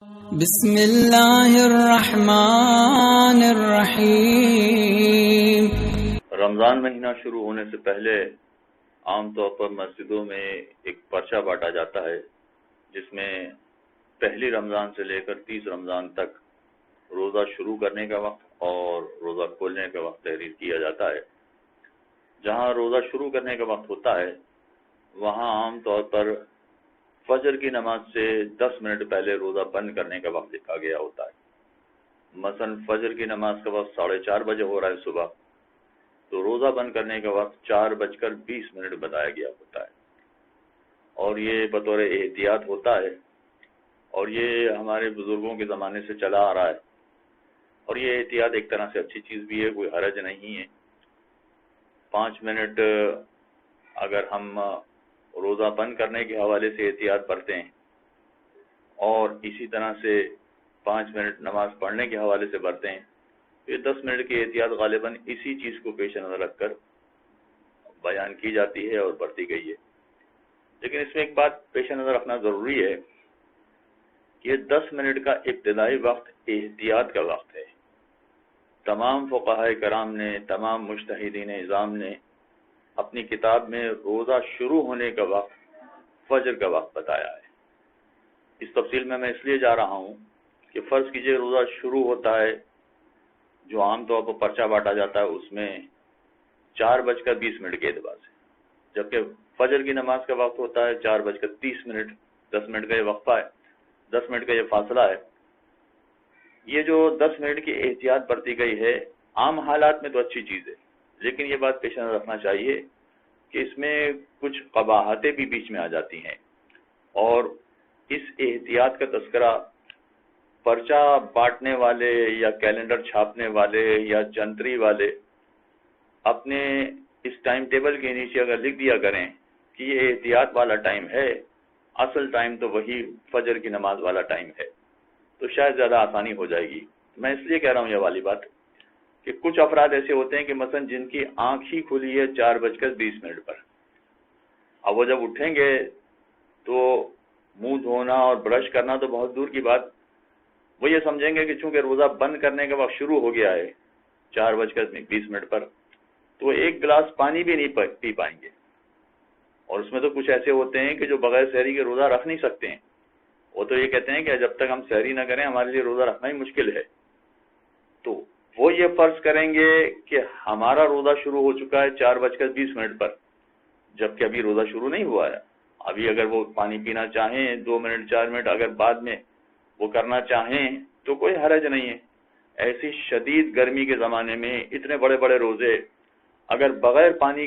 بسم اللہ الرحمن الرحیم۔ رمضان مہینہ شروع ہونے سے پہلے عام طور پر مسجدوں میں ایک پرچہ بانٹا جاتا ہے جس میں پہلی رمضان سے لے کر 30 رمضان تک روزہ شروع کرنے کا وقت اور روزہ کھولنے کا وقت تحریر کیا جاتا ہے۔ جہاں روزہ شروع کرنے کا وقت ہوتا ہے وہاں عام طور پر فجر کی نماز سے 10 منٹ پہلے روزہ بند کرنے کا وقت لکھا گیا ہوتا ہے۔ مثلا فجر کی نماز کا وقت 4:30 بجے ہو رہا ہے صبح، تو روزہ بند کرنے کا وقت 4:20 بتایا گیا ہوتا ہے، اور یہ بطور احتیاط ہوتا ہے، اور یہ ہمارے بزرگوں کے زمانے سے چلا آ رہا ہے، اور یہ احتیاط ایک طرح سے اچھی چیز بھی ہے، کوئی حرج نہیں ہے۔ 5 منٹ اگر ہم روزہ بند کرنے کے حوالے سے احتیاط برتیں ہیں اور اسی طرح سے 5 منٹ نماز پڑھنے کے حوالے سے برتیں ہیں، تو یہ 10 منٹ کی احتیاط غالباً اسی چیز کو پیش نظر رکھ کر بیان کی جاتی ہے اور برتی گئی ہے۔ لیکن اس میں ایک بات پیش نظر رکھنا ضروری ہے کہ یہ 10 منٹ کا ابتدائی وقت احتیاط کا وقت ہے۔ تمام فقہائے کرام نے، تمام مجتہدین اعظام نے اپنی کتاب میں روزہ شروع ہونے کا وقت فجر کا وقت بتایا ہے۔ اس تفصیل میں اس لیے جا رہا ہوں کہ فرض کیجئے روزہ شروع ہوتا ہے، جو عام طور پر پرچہ بانٹا جاتا ہے اس میں 4:20 کے اعتبار سے، جبکہ فجر کی نماز کا وقت ہوتا ہے 4:30۔ 10 منٹ کا یہ وقفہ ہے، 10 منٹ کا یہ فاصلہ ہے۔ یہ جو 10 منٹ کی احتیاط برتی گئی ہے عام حالات میں تو اچھی چیز ہے، لیکن یہ بات پیش نظر رکھنا چاہیے کہ اس میں کچھ قباحتیں بھی بیچ میں آ جاتی ہیں، اور اس احتیاط کا تذکرہ پرچہ بانٹنے والے یا کیلنڈر چھاپنے والے یا جنتری والے اپنے اس ٹائم ٹیبل کے نیچے اگر لکھ دیا کریں کہ یہ احتیاط والا ٹائم ہے، اصل ٹائم تو وہی فجر کی نماز والا ٹائم ہے، تو شاید زیادہ آسانی ہو جائے گی۔ میں اس لیے کہہ رہا ہوں یہ والی بات کہ کچھ افراد ایسے ہوتے ہیں کہ مثلا جن کی آنکھ ہی کھلی ہے 4:20 پر، اب وہ جب اٹھیں گے تو منہ دھونا اور برش کرنا تو بہت دور کی بات، وہ یہ سمجھیں گے کہ چونکہ روزہ بند کرنے کا وقت شروع ہو گیا ہے 4:20 پر، تو وہ ایک گلاس پانی بھی نہیں پی پائیں گے۔ اور اس میں تو کچھ ایسے ہوتے ہیں کہ جو بغیر سحری کے روزہ رکھ نہیں سکتے ہیں، وہ تو یہ کہتے ہیں کہ جب تک ہم سحری نہ کریں ہمارے لیے روزہ رکھنا ہی مشکل ہے۔ تو وہ یہ فرض کریں گے کہ ہمارا روزہ شروع ہو چکا ہے 4:20 پر، جبکہ ابھی روزہ شروع نہیں ہوا ہے۔ ابھی اگر وہ پانی پینا چاہیں 2 منٹ 4 منٹ اگر بعد میں وہ کرنا چاہیں تو کوئی حرج نہیں ہے۔ ایسی شدید گرمی کے زمانے میں اتنے بڑے بڑے روزے اگر بغیر پانی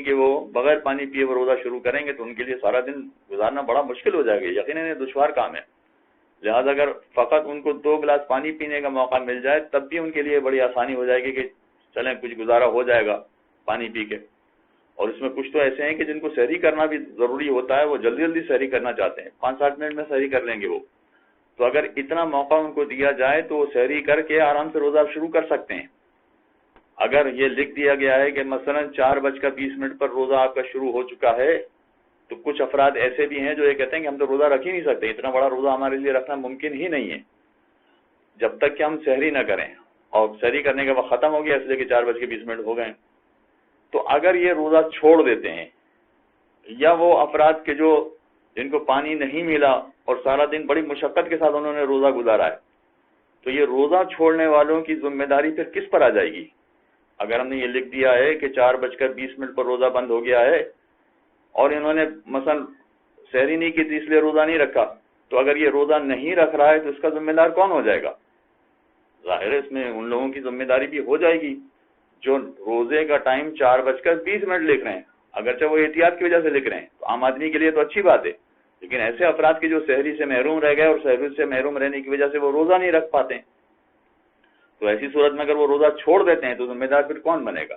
پیے وہ روزہ شروع کریں گے تو ان کے لیے سارا دن گزارنا بڑا مشکل ہو جائے گا، یقیناً یہ دشوار کام ہے۔ لہذا اگر فقط ان کو 2 گلاس پانی پینے کا موقع مل جائے تب بھی ان کے لیے بڑی آسانی ہو جائے گی کہ چلیں کچھ گزارا ہو جائے گا پانی پی کے۔ اور اس میں کچھ تو ایسے ہیں کہ جن کو سحری کرنا بھی ضروری ہوتا ہے، وہ جلدی جلدی سحری کرنا چاہتے ہیں، 5-7 منٹ میں سحری کر لیں گے وہ، تو اگر اتنا موقع ان کو دیا جائے تو وہ سحری کر کے آرام سے روزہ شروع کر سکتے ہیں۔ اگر یہ لکھ دیا گیا ہے کہ مثلا 4:20 پر روزہ آپ کا شروع ہو چکا ہے، تو کچھ افراد ایسے بھی ہیں جو یہ کہتے ہیں کہ ہم تو روزہ رکھ ہی نہیں سکتے، اتنا بڑا روزہ ہمارے لیے رکھنا ممکن ہی نہیں ہے جب تک کہ ہم سحری نہ کریں، اور سحری کرنے کا وقت ختم ہو گیا اس لیے کہ 4:20 ہو گئے۔ تو اگر یہ روزہ چھوڑ دیتے ہیں، یا وہ افراد کے جن کو پانی نہیں ملا اور سارا دن بڑی مشقت کے ساتھ انہوں نے روزہ گزارا ہے، تو یہ روزہ چھوڑنے والوں کی ذمہ داری پھر کس پر آ جائے گی؟ اگر ہم نے یہ لکھ دیا ہے کہ 4:20 پر روزہ بند ہو گیا ہے اور انہوں نے مثلا سحری نہیں کی تھی اس لیے روزہ نہیں رکھا، تو اگر یہ روزہ نہیں رکھ رہا ہے تو اس کا ذمہ دار کون ہو جائے گا؟ ظاہر ہے اس میں ان لوگوں کی ذمہ داری بھی ہو جائے گی جو روزے کا ٹائم 4:20 لکھ رہے ہیں، اگرچہ وہ احتیاط کی وجہ سے لکھ رہے ہیں تو عام آدمی کے لیے تو اچھی بات ہے، لیکن ایسے افراد کے جو سحری سے محروم رہ گئے اور سحری سے محروم رہنے کی وجہ سے وہ روزہ نہیں رکھ پاتے ہیں، تو ایسی صورت میں اگر وہ روزہ چھوڑ دیتے ہیں تو ذمہ دار پھر کون بنے گا؟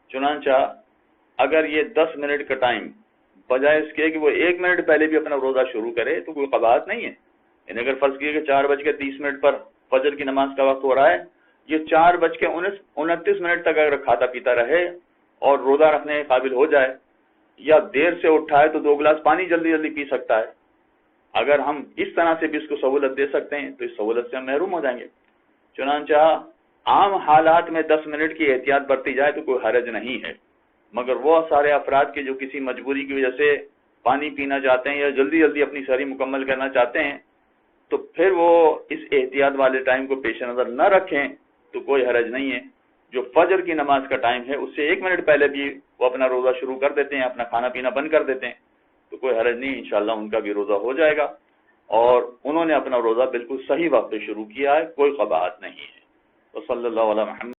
چنانچہ اگر یہ 10 منٹ کا ٹائم بجائے اس کے کہ وہ 1 منٹ پہلے بھی اپنا روزہ شروع کرے تو کوئی قباحت نہیں ہے۔ یعنی اگر فرض کیے کہ 4:30 پر فجر کی نماز کا وقت ہو رہا ہے، یہ 4:29 تک اگر کھاتا پیتا رہے اور روزہ رکھنے کے قابل ہو جائے، یا دیر سے اٹھا ہے تو 2 گلاس پانی جلدی جلدی پی سکتا ہے، اگر ہم اس طرح سے بھی اس کو سہولت دے سکتے ہیں تو اس سہولت سے ہم محروم ہو جائیں گے. چنانچہ عام حالات میں 10 منٹ کی احتیاط برتی جائے تو کوئی حرج نہیں ہے، مگر وہ سارے افراد کے جو کسی مجبوری کی وجہ سے پانی پینا چاہتے ہیں یا جلدی جلدی اپنی سحری مکمل کرنا چاہتے ہیں تو پھر وہ اس احتیاط والے ٹائم کو پیش نظر نہ رکھیں تو کوئی حرج نہیں ہے. جو فجر کی نماز کا ٹائم ہے اس سے 1 منٹ پہلے بھی وہ اپنا روزہ شروع کر دیتے ہیں، اپنا کھانا پینا بند کر دیتے ہیں تو کوئی حرج نہیں، انشاءاللہ ان کا بھی روزہ ہو جائے گا اور انہوں نے اپنا روزہ بالکل صحیح وقت پہ شروع کیا ہے، کوئی قباحت نہیں ہے. وصلی اللہ علی محمد.